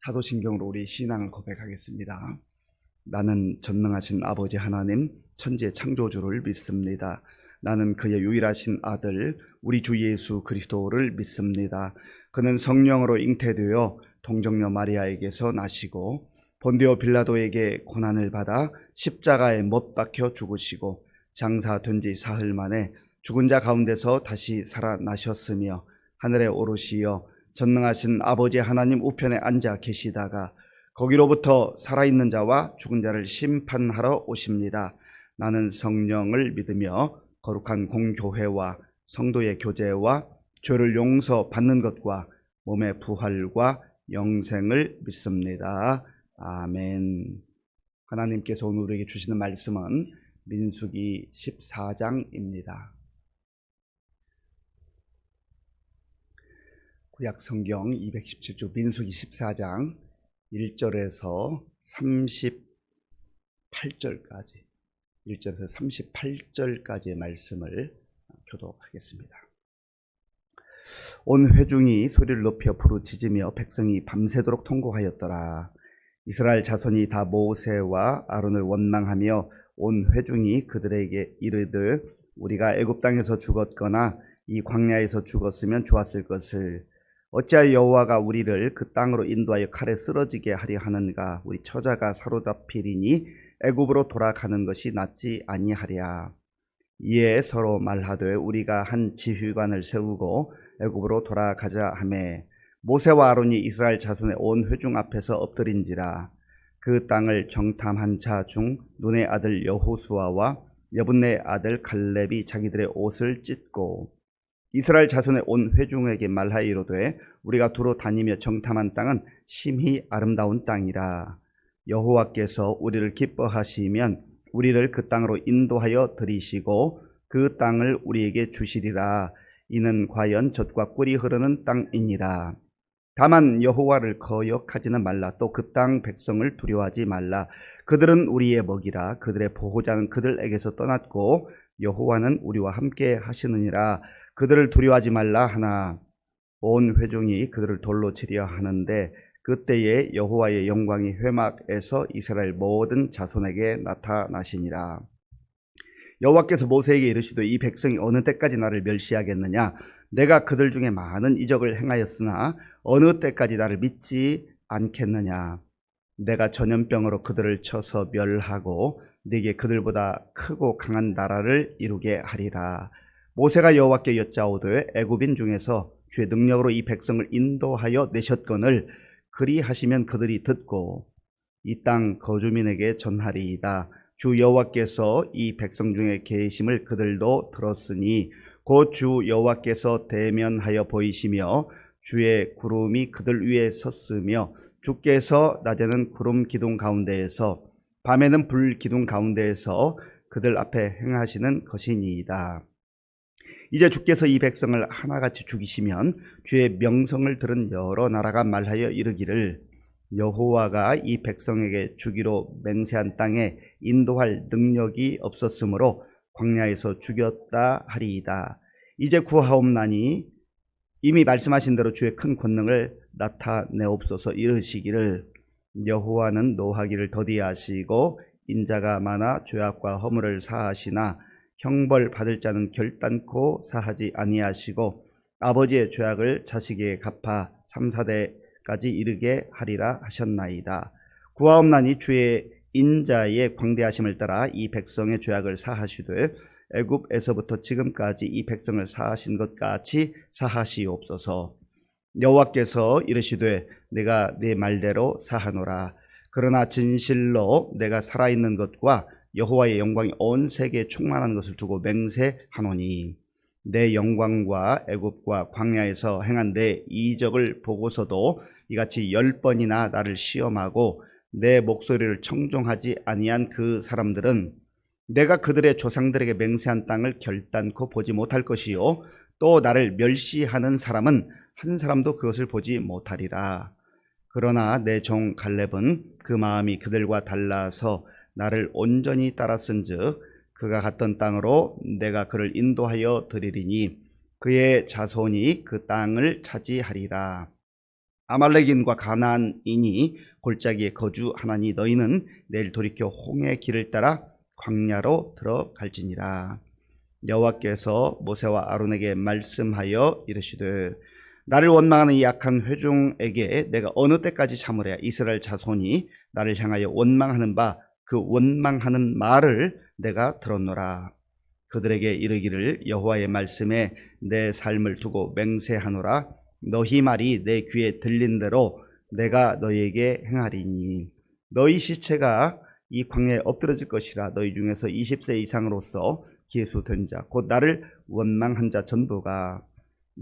사도신경으로 우리 신앙을 고백하겠습니다. 나는 전능하신 아버지 하나님 천지의 창조주를 믿습니다. 나는 그의 유일하신 아들 우리 주 예수 그리스도를 믿습니다. 그는 성령으로 잉태되어 동정녀 마리아에게서 나시고 본디오 빌라도에게 고난을 받아 십자가에 못 박혀 죽으시고 장사된 지 사흘 만에 죽은 자 가운데서 다시 살아나셨으며 하늘에 오르시어 전능하신 아버지 하나님 우편에 앉아 계시다가 거기로부터 살아있는 자와 죽은 자를 심판하러 오십니다. 나는 성령을 믿으며 거룩한 공교회와 성도의 교제와 죄를 용서받는 것과 몸의 부활과 영생을 믿습니다. 아멘. 하나님께서 오늘 우리에게 주시는 말씀은 민수기 14장입니다. 구약 성경 217쪽 민수기 14장 1절에서 38절까지 1절에서 38절까지의 말씀을 교독하겠습니다. 온 회중이 소리를 높여 부르짖으며 백성이 밤새도록 통곡하였더라. 이스라엘 자손이 다 모세와 아론을 원망하며 온 회중이 그들에게 이르되 우리가 애굽 땅에서 죽었거나 이 광야에서 죽었으면 좋았을 것을 어찌하여 여호와가 우리를 그 땅으로 인도하여 칼에 쓰러지게 하려 하는가. 우리 처자가 사로잡히리니 애굽으로 돌아가는 것이 낫지 아니하랴. 이에 서로 말하되 우리가 한 지휘관을 세우고 애굽으로 돌아가자 하매 모세와 아론이 이스라엘 자손의 온 회중 앞에서 엎드린지라. 그 땅을 정탐한 자 중 눈의 아들 여호수아와 여분네 아들 갈렙이 자기들의 옷을 찢고 이스라엘 자손의 온 회중에게 말하여 이르되 우리가 두루 다니며 정탐한 땅은 심히 아름다운 땅이라. 여호와께서 우리를 기뻐하시면 우리를 그 땅으로 인도하여 들이시고 그 땅을 우리에게 주시리라. 이는 과연 젖과 꿀이 흐르는 땅이니라. 다만 여호와를 거역하지는 말라. 또 그 땅 백성을 두려워하지 말라. 그들은 우리의 먹이라. 그들의 보호자는 그들에게서 떠났고 여호와는 우리와 함께 하시느니라. 그들을 두려워하지 말라 하나 온 회중이 그들을 돌로 치려 하는데 그때에 여호와의 영광이 회막에서 이스라엘 모든 자손에게 나타나시니라. 여호와께서 모세에게 이르시되 이 백성이 어느 때까지 나를 멸시하겠느냐. 내가 그들 중에 많은 이적을 행하였으나 어느 때까지 나를 믿지 않겠느냐. 내가 전염병으로 그들을 쳐서 멸하고 네게 그들보다 크고 강한 나라를 이루게 하리라. 모세가 여호와께 여짜오되 애굽인 중에서 주의 능력으로 이 백성을 인도하여 내셨거늘 그리하시면 그들이 듣고 이 땅 거주민에게 전하리이다. 주 여호와께서 이 백성 중에 계심을 그들도 들었으니 곧 주 여호와께서 대면하여 보이시며 주의 구름이 그들 위에 섰으며 주께서 낮에는 구름 기둥 가운데에서 밤에는 불 기둥 가운데에서 그들 앞에 행하시는 것이니이다. 이제 주께서 이 백성을 하나같이 죽이시면 주의 명성을 들은 여러 나라가 말하여 이르기를 여호와가 이 백성에게 주기로 맹세한 땅에 인도할 능력이 없었으므로 광야에서 죽였다 하리이다. 이제 구하옵나니 이미 말씀하신 대로 주의 큰 권능을 나타내옵소서. 이르시기를 여호와는 노하기를 더디하시고 인자가 많아 죄악과 허물을 사하시나 형벌 받을 자는 결단코 사하지 아니하시고 아버지의 죄악을 자식에게 갚아 3, 4대까지 이르게 하리라 하셨나이다. 구하옵나니 주의 인자의 광대하심을 따라 이 백성의 죄악을 사하시되 애굽에서부터 지금까지 이 백성을 사하신 것 같이 사하시옵소서. 여호와께서 이르시되 내가 네 말대로 사하노라. 그러나 진실로 내가 살아있는 것과 여호와의 영광이 온 세계에 충만한 것을 두고 맹세하노니 내 영광과 애굽과 광야에서 행한 내 이적을 보고서도 이같이 10번이나 나를 시험하고 내 목소리를 청종하지 아니한 그 사람들은 내가 그들의 조상들에게 맹세한 땅을 결단코 보지 못할 것이요 또 나를 멸시하는 사람은 한 사람도 그것을 보지 못하리라. 그러나 내 종 갈렙은 그 마음이 그들과 달라서 나를 온전히 따랐은즉 그가 갔던 땅으로 내가 그를 인도하여 드리리니 그의 자손이 그 땅을 차지하리라. 아말렉인과 가나안인이 골짜기에 거주하나니 너희는 내일 돌이켜 홍해 길을 따라 광야로 들어갈지니라. 여호와께서 모세와 아론에게 말씀하여 이르시되 나를 원망하는 이 악한 회중에게 내가 어느 때까지 참으랴. 이스라엘 자손이 나를 향하여 원망하는 바 그 원망하는 말을 내가 들었노라. 그들에게 이르기를 여호와의 말씀에 내 삶을 두고 맹세하노라. 너희 말이 내 귀에 들린 대로 내가 너희에게 행하리니 너희 시체가 이 광야에 엎드러질 것이라. 너희 중에서 20세 이상으로서 기수된 자 곧 나를 원망한 자 전부가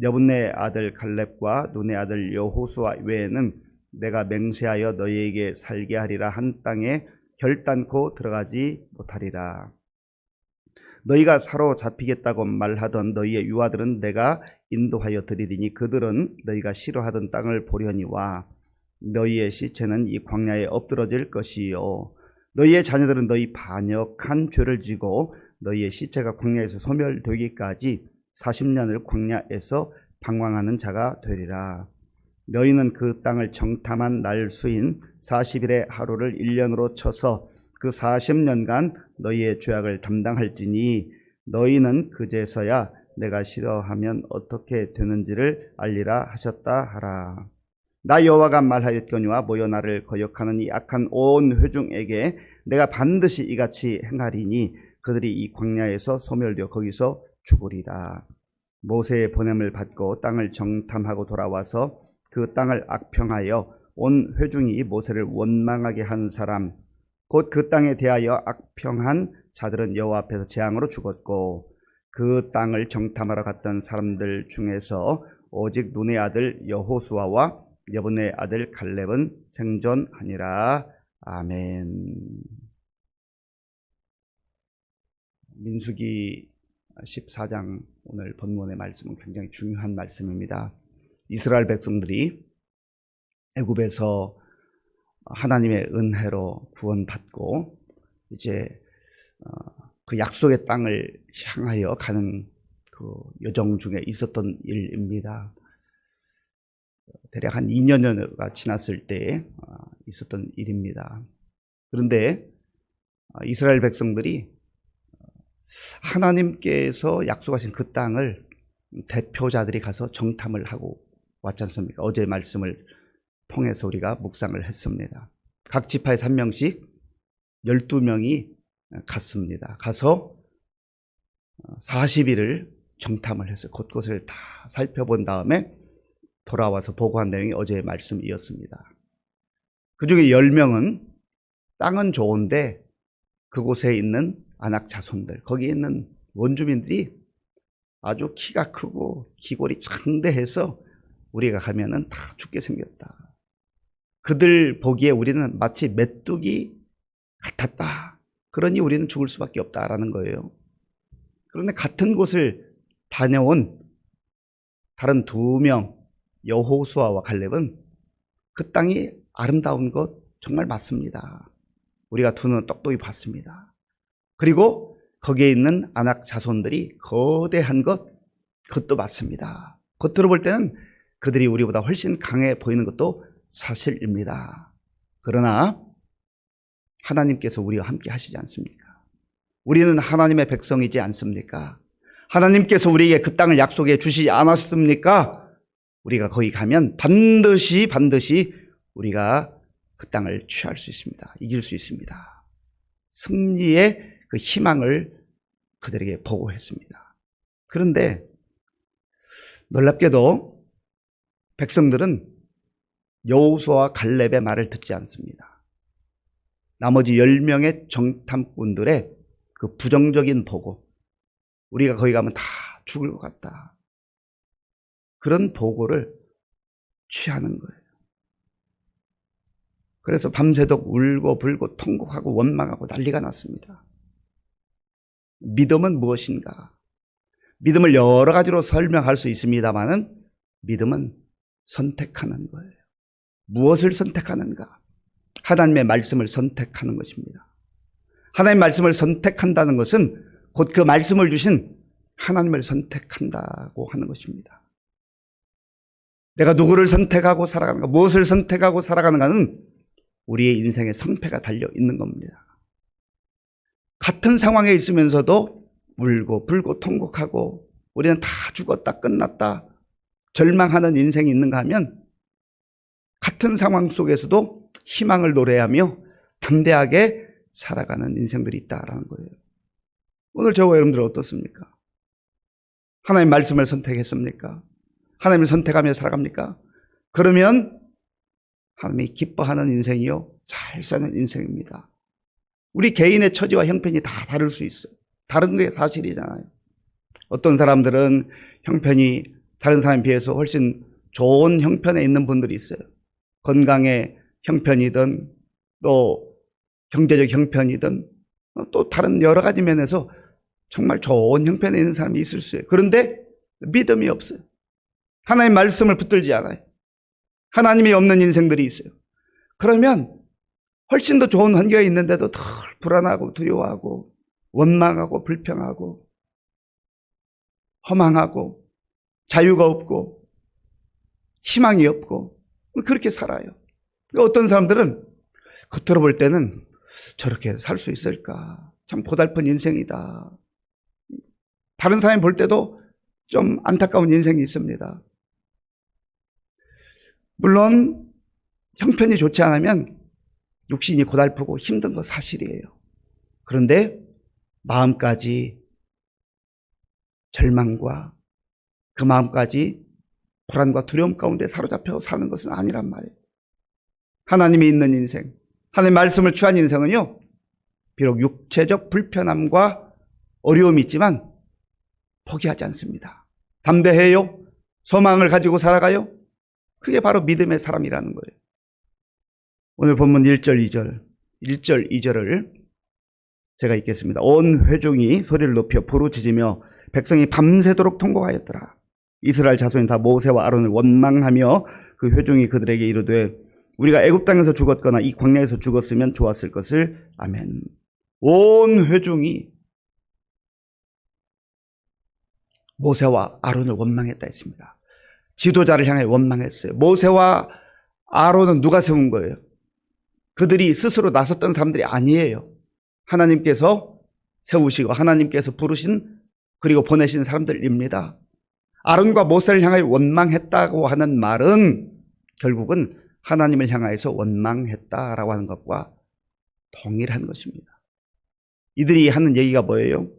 여분네 아들 갈렙과 눈의 아들 여호수아 외에는 내가 맹세하여 너희에게 살게 하리라 한 땅에 결단코 들어가지 못하리라. 너희가 사로잡히겠다고 말하던 너희의 유아들은 내가 인도하여 드리리니 그들은 너희가 싫어하던 땅을 보려니와 너희의 시체는 이 광야에 엎드러질 것이요 너희의 자녀들은 너희 반역한 죄를 지고 너희의 시체가 광야에서 소멸되기까지 40년을 광야에서 방황하는 자가 되리라. 너희는 그 땅을 정탐한 날 수인 40일의 하루를 1년으로 쳐서 그 40년간 너희의 죄악을 담당할지니 너희는 그제서야 내가 싫어하면 어떻게 되는지를 알리라 하셨다 하라. 나 여호와가 말하였거니와 모여 나를 거역하는 이 악한 온 회중에게 내가 반드시 이같이 행하리니 그들이 이 광야에서 소멸되어 거기서 죽으리라. 모세의 보냄을 받고 땅을 정탐하고 돌아와서 그 땅을 악평하여 온 회중이 모세를 원망하게 한 사람 곧 그 땅에 대하여 악평한 자들은 여호와 앞에서 재앙으로 죽었고 그 땅을 정탐하러 갔던 사람들 중에서 오직 눈의 아들 여호수아와 여분의 아들 갈렙은 생존하니라. 아멘. 민수기 14장 오늘 본문의 말씀은 굉장히 중요한 말씀입니다. 이스라엘 백성들이 애굽에서 하나님의 은혜로 구원받고 이제 그 약속의 땅을 향하여 가는 그 여정 중에 있었던 일입니다. 대략 한 2년여가 지났을 때 있었던 일입니다. 그런데 이스라엘 백성들이 하나님께서 약속하신 그 땅을 대표자들이 가서 정탐을 하고 왔지 않습니까? 어제 말씀을 통해서 우리가 묵상을 했습니다. 각 지파에서 한 명씩 12명이 갔습니다. 가서 40일을 정탐을 했어요. 곳곳을 다 살펴본 다음에 돌아와서 보고한 내용이 어제의 말씀이었습니다. 그 중에 10명은 땅은 좋은데 그곳에 있는 아낙 자손들, 거기에 있는 원주민들이 아주 키가 크고 기골이 장대해서 우리가 가면은 다 죽게 생겼다. 그들 보기에 우리는 마치 메뚜기 같았다. 그러니 우리는 죽을 수밖에 없다라는 거예요. 그런데 같은 곳을 다녀온 다른 2명, 여호수아와 갈렙은 그 땅이 아름다운 것 정말 맞습니다. 우리가 두 눈 똑똑히 봤습니다. 그리고 거기에 있는 아낙 자손들이 거대한 그것도 맞습니다. 겉으로 볼 때는 그들이 우리보다 훨씬 강해 보이는 것도 사실입니다. 그러나 하나님께서 우리와 함께 하시지 않습니까? 우리는 하나님의 백성이지 않습니까? 하나님께서 우리에게 그 땅을 약속해 주시지 않았습니까? 우리가 거기 가면 반드시 우리가 그 땅을 취할 수 있습니다. 이길 수 있습니다. 승리의 그 희망을 그들에게 보고했습니다. 그런데 놀랍게도 백성들은 여호수아와 갈렙의 말을 듣지 않습니다. 나머지 10명의 정탐꾼들의 그 부정적인 보고, 우리가 거기 가면 다 죽을 것 같다, 그런 보고를 취하는 거예요. 그래서 밤새도록 울고 불고 통곡하고 원망하고 난리가 났습니다. 믿음은 무엇인가? 믿음을 여러 가지로 설명할 수 있습니다만은 믿음은 선택하는 거예요. 무엇을 선택하는가? 하나님의 말씀을 선택하는 것입니다. 하나님의 말씀을 선택한다는 것은 곧 그 말씀을 주신 하나님을 선택한다고 하는 것입니다. 내가 누구를 선택하고 살아가는가, 무엇을 선택하고 살아가는가는 우리의 인생의 성패가 달려 있는 겁니다. 같은 상황에 있으면서도 울고 불고 통곡하고 우리는 다 죽었다 끝났다 절망하는 인생이 있는가 하면 같은 상황 속에서도 희망을 노래하며 담대하게 살아가는 인생들이 있다라는 거예요. 오늘 저와 여러분들은 어떻습니까? 하나님 말씀을 선택했습니까? 하나님을 선택하며 살아갑니까? 그러면 하나님이 기뻐하는 인생이요, 잘 사는 인생입니다. 우리 개인의 처지와 형편이 다 다를 수 있어요. 다른 게 사실이잖아요. 어떤 사람들은 형편이 다른 사람에 비해서 훨씬 좋은 형편에 있는 분들이 있어요. 건강의 형편이든 또 경제적 형편이든 또 다른 여러 가지 면에서 정말 좋은 형편에 있는 사람이 있을 수 있어요. 그런데 믿음이 없어요. 하나님 말씀을 붙들지 않아요. 하나님이 없는 인생들이 있어요. 그러면 훨씬 더 좋은 환경에 있는데도 덜 불안하고 두려워하고 원망하고 불평하고 허망하고 자유가 없고 희망이 없고 그렇게 살아요. 어떤 사람들은 겉으로 볼 때는 저렇게 살 수 있을까? 참 고달픈 인생이다. 다른 사람이 볼 때도 좀 안타까운 인생이 있습니다. 물론 형편이 좋지 않으면 육신이 고달프고 힘든 건 사실이에요. 그런데 마음까지 절망과 그 마음까지 불안과 두려움 가운데 사로잡혀 사는 것은 아니란 말이에요. 하나님이 있는 인생, 하나님의 말씀을 취한 인생은요, 비록 육체적 불편함과 어려움이 있지만 포기하지 않습니다. 담대해요. 소망을 가지고 살아가요. 그게 바로 믿음의 사람이라는 거예요. 오늘 본문 1절, 2절을 제가 읽겠습니다. 온 회중이 소리를 높여 부르짖으며 백성이 밤새도록 통곡하였더라. 이스라엘 자손이 다 모세와 아론을 원망하며 그 회중이 그들에게 이르되 우리가 애굽 땅에서 죽었거나 이 광야에서 죽었으면 좋았을 것을. 아멘. 온 회중이 모세와 아론을 원망했다 했습니다. 지도자를 향해 원망했어요. 모세와 아론은 누가 세운 거예요? 그들이 스스로 나섰던 사람들이 아니에요. 하나님께서 세우시고 하나님께서 부르신 그리고 보내신 사람들입니다. 아론과 모세를 향하여 원망했다고 하는 말은 결국은 하나님을 향하여서 원망했다라고 하는 것과 동일한 것입니다. 이들이 하는 얘기가 뭐예요?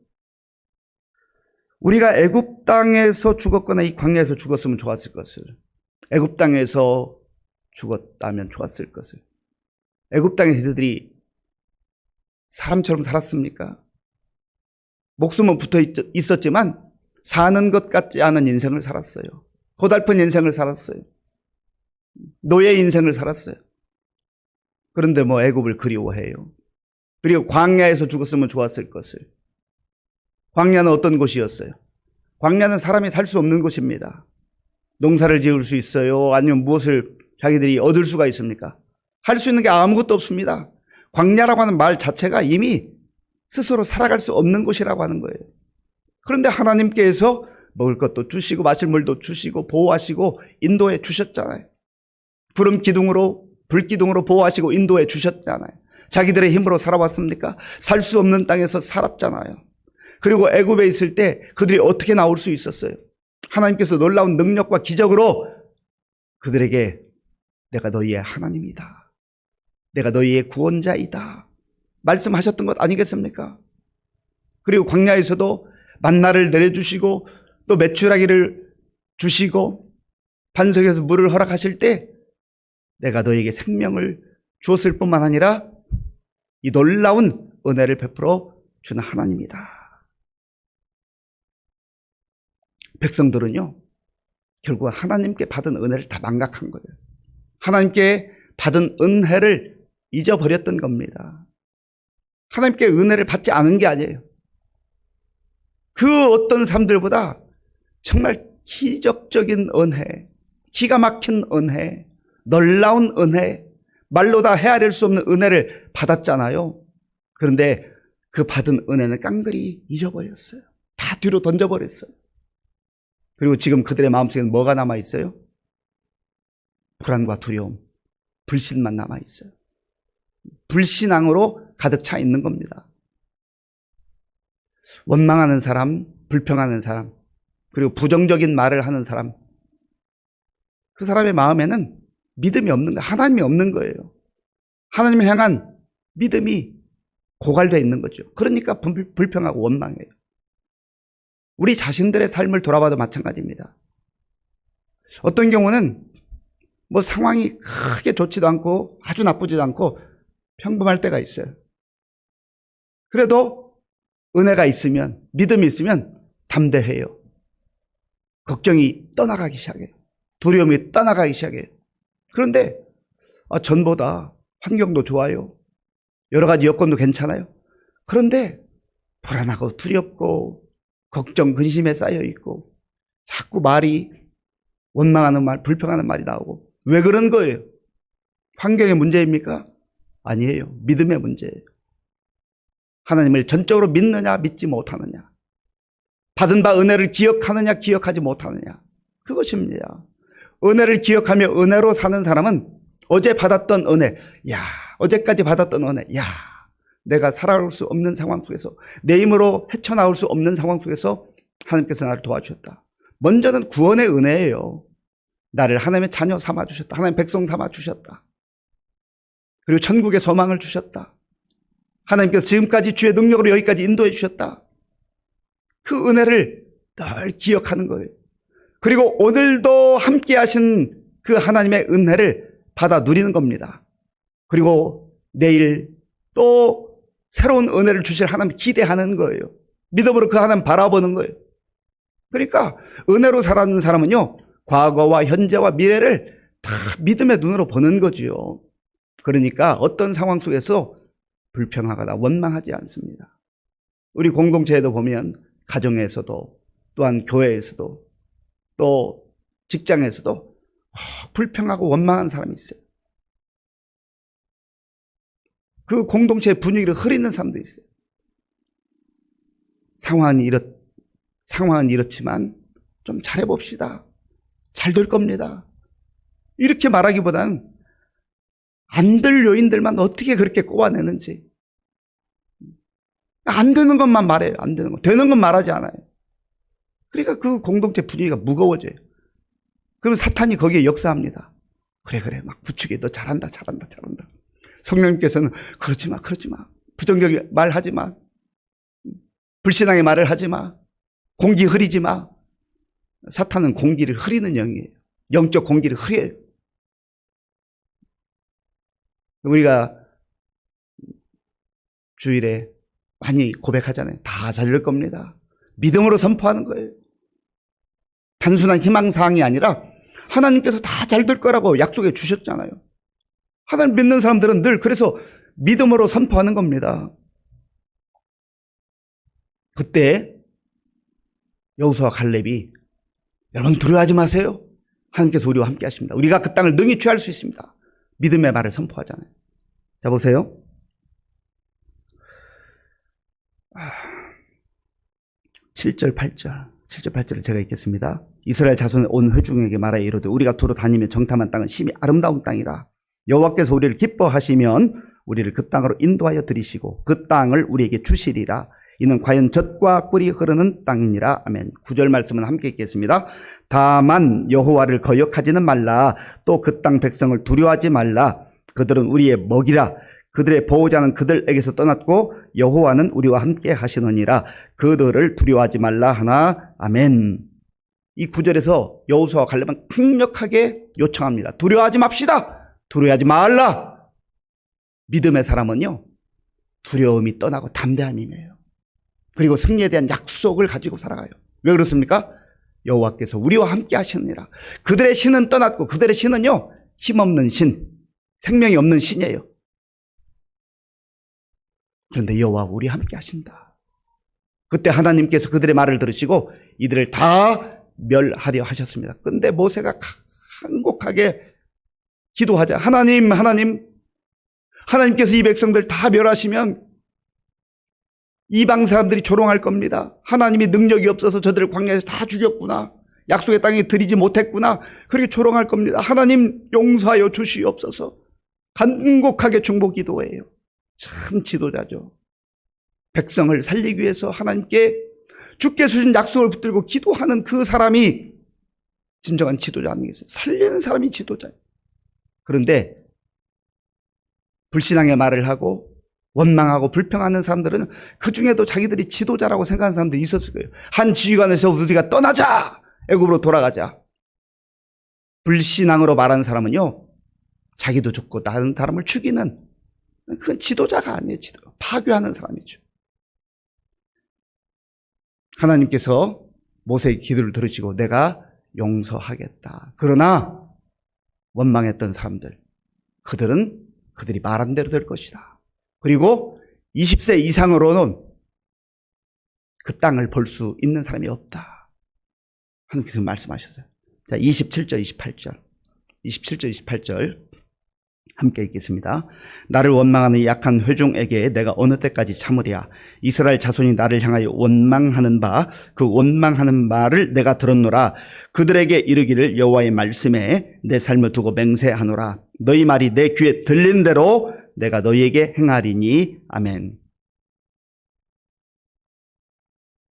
우리가 애굽 땅에서 죽었거나 이 광야에서 죽었으면 좋았을 것을. 애굽 땅에서 죽었다면 좋았을 것을. 애굽 땅에서 이들이 사람처럼 살았습니까? 목숨은 붙어 있었지만 사는 것 같지 않은 인생을 살았어요. 고달픈 인생을 살았어요. 노예 인생을 살았어요. 그런데 애굽을 그리워해요. 그리고 광야에서 죽었으면 좋았을 것을. 광야는 어떤 곳이었어요? 광야는 사람이 살 수 없는 곳입니다. 농사를 지을 수 있어요? 아니면 무엇을 자기들이 얻을 수가 있습니까? 할 수 있는 게 아무것도 없습니다. 광야라고 하는 말 자체가 이미 스스로 살아갈 수 없는 곳이라고 하는 거예요. 그런데 하나님께서 먹을 것도 주시고 마실 물도 주시고 보호하시고 인도해 주셨잖아요. 구름 기둥으로 불기둥으로 보호하시고 인도해 주셨잖아요. 자기들의 힘으로 살아왔습니까? 살 수 없는 땅에서 살았잖아요. 그리고 애굽에 있을 때 그들이 어떻게 나올 수 있었어요? 하나님께서 놀라운 능력과 기적으로 그들에게 내가 너희의 하나님이다. 내가 너희의 구원자이다. 말씀하셨던 것 아니겠습니까? 그리고 광야에서도 만나를 내려주시고 또 메추라기를 주시고 반석에서 물을 허락하실 때 내가 너희에게 생명을 주었을 뿐만 아니라 이 놀라운 은혜를 베풀어 주는 하나님이다. 백성들은요, 결국 하나님께 받은 은혜를 다 망각한 거예요. 하나님께 받은 은혜를 잊어버렸던 겁니다. 하나님께 은혜를 받지 않은 게 아니에요. 그 어떤 사람들보다 정말 기적적인 은혜, 기가 막힌 은혜, 놀라운 은혜, 말로 다 헤아릴 수 없는 은혜를 받았잖아요. 그런데 그 받은 은혜는 깡그리 잊어버렸어요. 다 뒤로 던져버렸어요. 그리고 지금 그들의 마음속에는 뭐가 남아있어요? 불안과 두려움, 불신만 남아있어요. 불신앙으로 가득 차 있는 겁니다. 원망하는 사람, 불평하는 사람, 그리고 부정적인 말을 하는 사람, 그 사람의 마음에는 믿음이 없는 거예요. 하나님이 없는 거예요. 하나님을 향한 믿음이 고갈되어 있는 거죠. 그러니까 불평하고 원망해요. 우리 자신들의 삶을 돌아봐도 마찬가지입니다. 어떤 경우는 뭐 상황이 크게 좋지도 않고 아주 나쁘지도 않고 평범할 때가 있어요. 그래도 은혜가 있으면, 믿음이 있으면 담대해요. 걱정이 떠나가기 시작해요. 두려움이 떠나가기 시작해요. 그런데 전보다 환경도 좋아요. 여러 가지 여건도 괜찮아요. 그런데 불안하고 두렵고 걱정, 근심에 쌓여 있고 자꾸 말이 원망하는 말, 불평하는 말이 나오고. 왜 그런 거예요? 환경의 문제입니까? 아니에요. 믿음의 문제예요. 하나님을 전적으로 믿느냐, 믿지 못하느냐. 받은 바 은혜를 기억하느냐, 기억하지 못하느냐. 그것입니다. 은혜를 기억하며 은혜로 사는 사람은 어제 받았던 은혜, 어제까지 받았던 은혜, 내가 살아올 수 없는 상황 속에서, 내 힘으로 헤쳐나올 수 없는 상황 속에서 하나님께서 나를 도와주셨다. 먼저는 구원의 은혜예요. 나를 하나님의 자녀 삼아주셨다. 하나님의 백성 삼아주셨다. 그리고 천국의 소망을 주셨다. 하나님께서 지금까지 주의 능력으로 여기까지 인도해 주셨다. 그 은혜를 늘 기억하는 거예요. 그리고 오늘도 함께 하신 그 하나님의 은혜를 받아 누리는 겁니다. 그리고 내일 또 새로운 은혜를 주실 하나님 기대하는 거예요. 믿음으로 그 하나님 바라보는 거예요. 그러니까 은혜로 살아가는 사람은요, 과거와 현재와 미래를 다 믿음의 눈으로 보는 거지요. 그러니까 어떤 상황 속에서 불평하거나 원망하지 않습니다. 우리 공동체에도 보면 가정에서도 또한 교회에서도 또 직장에서도 불평하고 원망하는 사람이 있어요. 그 공동체의 분위기를 흐리는 사람도 있어요. 상황은 이렇지만 좀 잘해봅시다. 잘 될 겁니다. 이렇게 말하기보다는 안 될 요인들만 어떻게 그렇게 꼽아내는지. 안 되는 것만 말해요. 안 되는 거. 되는 건 말하지 않아요. 그러니까 그 공동체 분위기가 무거워져요. 그러면 사탄이 거기에 역사합니다. 그래. 막 부추겨. 너 잘한다. 성령님께서는 그러지 마. 부정적인 말 하지 마. 불신앙의 말을 하지 마. 공기 흐리지 마. 사탄은 공기를 흐리는 영이에요. 영적 공기를 흐려요. 우리가 주일에 많이 고백하잖아요. 다 잘 될 겁니다. 믿음으로 선포하는 거예요. 단순한 희망사항이 아니라 하나님께서 다 잘 될 거라고 약속해 주셨잖아요. 하나님 믿는 사람들은 늘 그래서 믿음으로 선포하는 겁니다. 그때 여호수아와 갈렙이 여러분 두려워하지 마세요. 하나님께서 우리와 함께 하십니다. 우리가 그 땅을 능히 취할 수 있습니다. 믿음의 말을 선포하잖아요. 자, 보세요. 7절 8절을 제가 읽겠습니다. 이스라엘 자손의 온 회중에게 말하여 이르되 우리가 두루 다니며 정탐한 땅은 심히 아름다운 땅이라. 여호와께서 우리를 기뻐하시면 우리를 그 땅으로 인도하여 들이시고 그 땅을 우리에게 주시리라. 이는 과연 젖과 꿀이 흐르는 땅이니라. 아멘. 9절 말씀은 함께 읽겠습니다. 다만 여호와를 거역하지는 말라. 또 그 땅 백성을 두려워하지 말라. 그들은 우리의 먹이라. 그들의 보호자는 그들에게서 떠났고 여호와는 우리와 함께 하시느니라. 그들을 두려워하지 말라 하나. 아멘. 이 9절에서 여호수아와 갈렙은 강력하게 요청합니다. 두려워하지 맙시다. 두려워하지 말라. 믿음의 사람은요, 두려움이 떠나고 담대함이에요. 그리고 승리에 대한 약속을 가지고 살아가요. 왜 그렇습니까? 여호와께서 우리와 함께 하시느니라. 그들의 신은 떠났고 그들의 신은요, 힘없는 신, 생명이 없는 신이에요. 그런데 여호와 우리 함께 하신다. 그때 하나님께서 그들의 말을 들으시고 이들을 다 멸하려 하셨습니다. 그런데 모세가 간곡하게 기도하자. 하나님께서 이 백성들 다 멸하시면 이방 사람들이 조롱할 겁니다. 하나님이 능력이 없어서 저들을 광야에서 다 죽였구나. 약속의 땅에 들이지 못했구나. 그렇게 조롱할 겁니다. 하나님 용서하여 주시옵소서. 간곡하게 중보 기도해요. 참 지도자죠. 백성을 살리기 위해서 하나님께 주께 주신 약속을 붙들고 기도하는 그 사람이 진정한 지도자 아니겠어요? 살리는 사람이 지도자예요. 그런데 불신앙의 말을 하고 원망하고 불평하는 사람들은 그 중에도 자기들이 지도자라고 생각하는 사람들이 있었을 거예요. 한 지휘관에서 우리가 떠나자! 애굽으로 돌아가자. 불신앙으로 말하는 사람은요, 자기도 죽고 다른 사람을 죽이는, 그건 지도자가 아니에요. 파괴하는 사람이죠. 하나님께서 모세의 기도를 들으시고 내가 용서하겠다. 그러나 원망했던 사람들, 그들이 말한 대로 될 것이다. 그리고 20세 이상으로는 그 땅을 볼 수 있는 사람이 없다. 하나님께서 말씀하셨어요. 자, 27절, 28절. 27절, 28절. 함께 읽겠습니다. 나를 원망하는 약한 회중에게 내가 어느 때까지 참으랴. 이스라엘 자손이 나를 향하여 원망하는 바 그 원망하는 말을 내가 들었노라. 그들에게 이르기를 여호와의 말씀에 내 삶을 두고 맹세하노라. 너희 말이 내 귀에 들린 대로 내가 너희에게 행하리니. 아멘.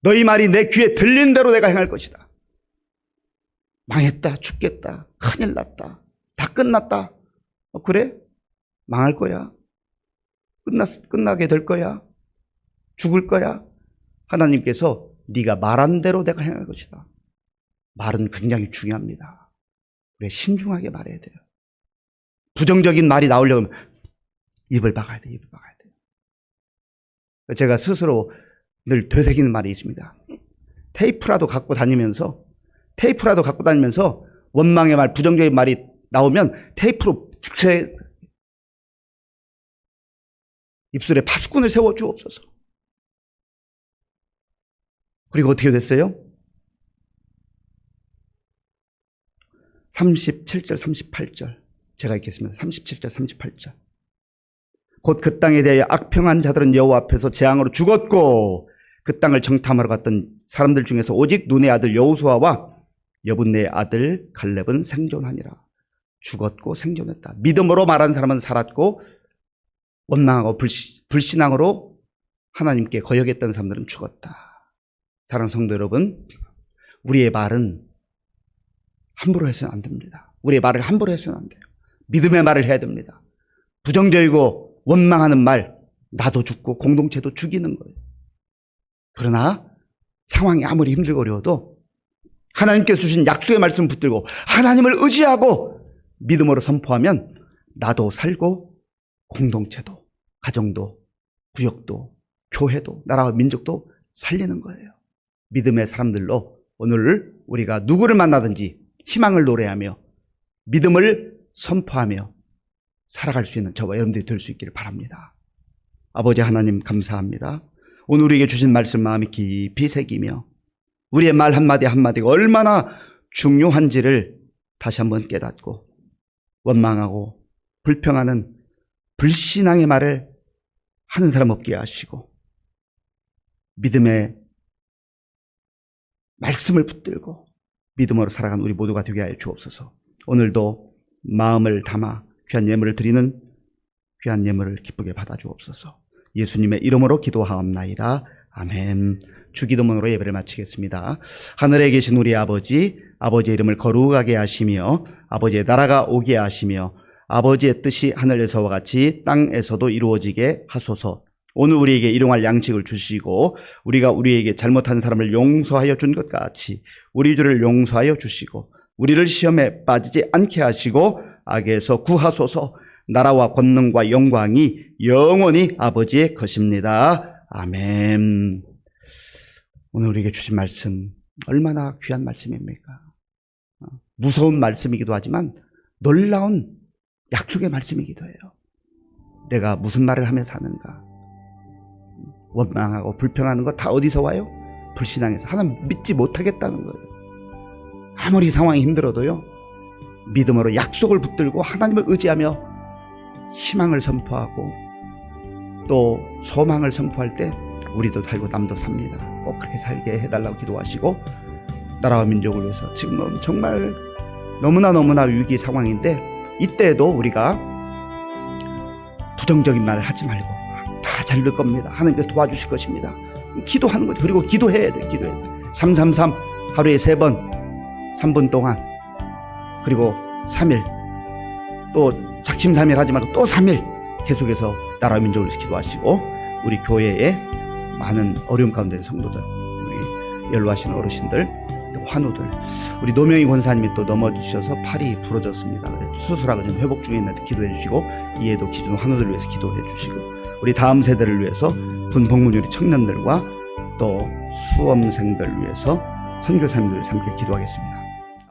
너희 말이 내 귀에 들린 대로 내가 행할 것이다. 망했다, 죽겠다, 큰일 났다, 다 끝났다. 그래? 망할 거야. 끝나게 될 거야. 죽을 거야. 하나님께서 네가 말한 대로 내가 행할 것이다. 말은 굉장히 중요합니다. 우리 신중하게 말해야 돼요. 부정적인 말이 나오려면 입을 박아야 돼. 입을 박아야 돼요. 제가 스스로 늘 되새기는 말이 있습니다. 테이프라도 갖고 다니면서 원망의 말, 부정적인 말이 나오면 테이프로 붙여 입술에 파수꾼을 세워 주옵소서. 그리고 어떻게 됐어요? 37절, 38절. 제가 읽겠습니다. 37절, 38절. 곧 그 땅에 대하여 악평한 자들은 여호와 앞에서 재앙으로 죽었고 그 땅을 정탐하러 갔던 사람들 중에서 오직 눈의 아들 여호수아와 여분네의 아들 갈렙은 생존하니라. 죽었고 생존했다. 믿음으로 말한 사람은 살았고 원망하고 불신앙으로 하나님께 거역했던 사람들은 죽었다. 사랑하는 성도 여러분, 우리의 말은 함부로 해서는 안 됩니다. 우리의 말을 함부로 해서는 안 돼요. 믿음의 말을 해야 됩니다. 부정적이고 원망하는 말, 나도 죽고 공동체도 죽이는 거예요. 그러나 상황이 아무리 힘들고 어려워도 하나님께서 주신 약속의 말씀 붙들고 하나님을 의지하고 믿음으로 선포하면 나도 살고 공동체도, 가정도, 구역도, 교회도, 나라와 민족도 살리는 거예요. 믿음의 사람들로 오늘 우리가 누구를 만나든지 희망을 노래하며 믿음을 선포하며 살아갈 수 있는 저와 여러분들이 될 수 있기를 바랍니다. 아버지 하나님 감사합니다. 오늘 우리에게 주신 말씀 마음이 깊이 새기며 우리의 말 한마디 한마디가 얼마나 중요한지를 다시 한번 깨닫고 원망하고 불평하는 불신앙의 말을 하는 사람 없게 하시고 믿음의 말씀을 붙들고 믿음으로 살아가는 우리 모두가 되게 하여 주옵소서. 오늘도 마음을 담아 귀한 예물을 드리는 귀한 예물을 기쁘게 받아 주옵소서. 예수님의 이름으로 기도하옵나이다. 아멘. 주기도문으로 예배를 마치겠습니다. 하늘에 계신 우리 아버지, 아버지의 이름을 거룩하게 하시며 아버지의 나라가 오게 하시며 아버지의 뜻이 하늘에서와 같이 땅에서도 이루어지게 하소서. 오늘 우리에게 일용할 양식을 주시고 우리가 우리에게 잘못한 사람을 용서하여 준 것 같이 우리 죄를 용서하여 주시고 우리를 시험에 빠지지 않게 하시고 악에서 구하소서. 나라와 권능과 영광이 영원히 아버지의 것입니다. 아멘. 오늘 우리에게 주신 말씀 얼마나 귀한 말씀입니까? 무서운 말씀이기도 하지만 놀라운 약속의 말씀이기도 해요. 내가 무슨 말을 하며 사는가? 원망하고 불평하는 거 다 어디서 와요? 불신앙에서. 하나님 믿지 못하겠다는 거예요. 아무리 상황이 힘들어도요, 믿음으로 약속을 붙들고 하나님을 의지하며 희망을 선포하고 또 소망을 선포할 때 우리도 살고 남도 삽니다. 꼭 그렇게 살게 해달라고 기도하시고 나라와 민족을 위해서 지금은 정말 너무나 위기 상황인데, 이때에도 우리가 부정적인 말을 하지 말고 다 잘 될 겁니다. 하나님께서 도와주실 것입니다. 기도하는 거죠. 그리고 기도해야 돼. 333 하루에 3번 3분 동안, 그리고 3일, 또 작심삼일 하지 말고 또 3일 계속해서 나라와 민족을 위해서 기도하시고, 우리 교회에 많은 어려움 가운데 있는 성도들, 우리 연로하신 어르신들, 환우들, 우리 노명희 권사님이 또 넘어지셔서 팔이 부러졌습니다. 수술하고 좀 회복 중에 있는데 기도해 주시고, 이해도 기준 환우들을 위해서 기도해 주시고, 우리 다음 세대를 위해서 분복문율이 청년들과 또 수험생들을 위해서 선교사님들 함께 기도하겠습니다.